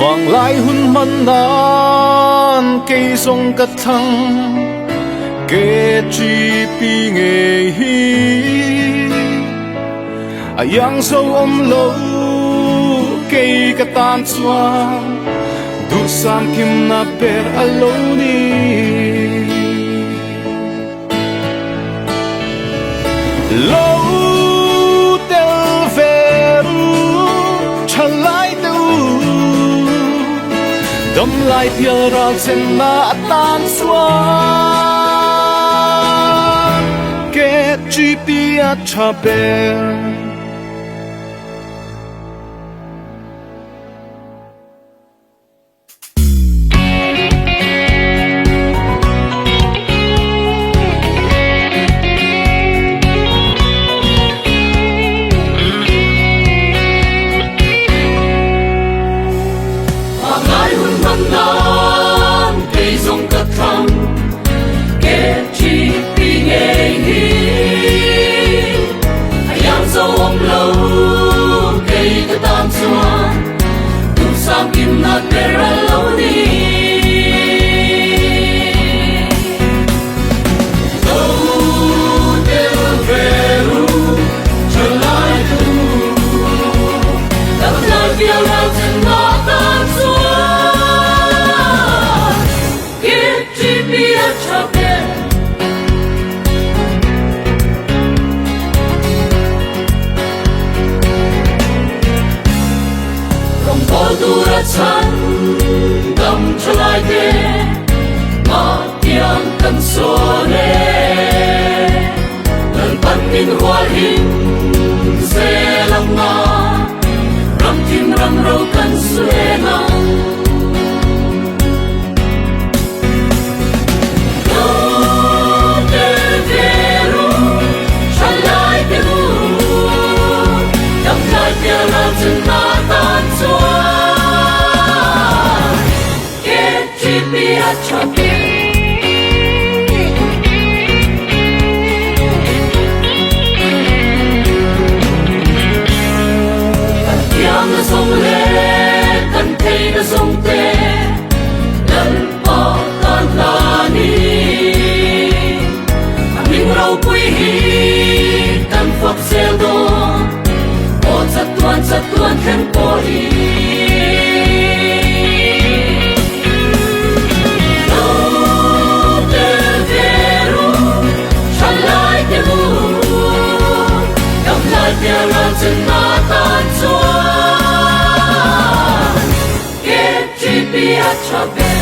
vàng lại hun man nan cây sông cát thăng KTP nghề hi yang sâu lâu cây cát tan xoang du sam kim na per aloni lâu tel veru chalai tu dom lai pial ra sen na tan xoang KTP a chaber Kim na pera loni do del veru chalai tu dam la via la na tan so KTP a chape dura chan dam chalai de ma tiang kan so ne dal pan min hwal hin se lam na ram tim ram ro kan sue na do de veru chalai de lu dam lai de la chen na tan so KTP a chape kan tiang na song le kan thei na song te dal pa kan la ni aming rau pui hi kan phok sel do o chat tuan khen po hi chân na tan xóa KTP a chape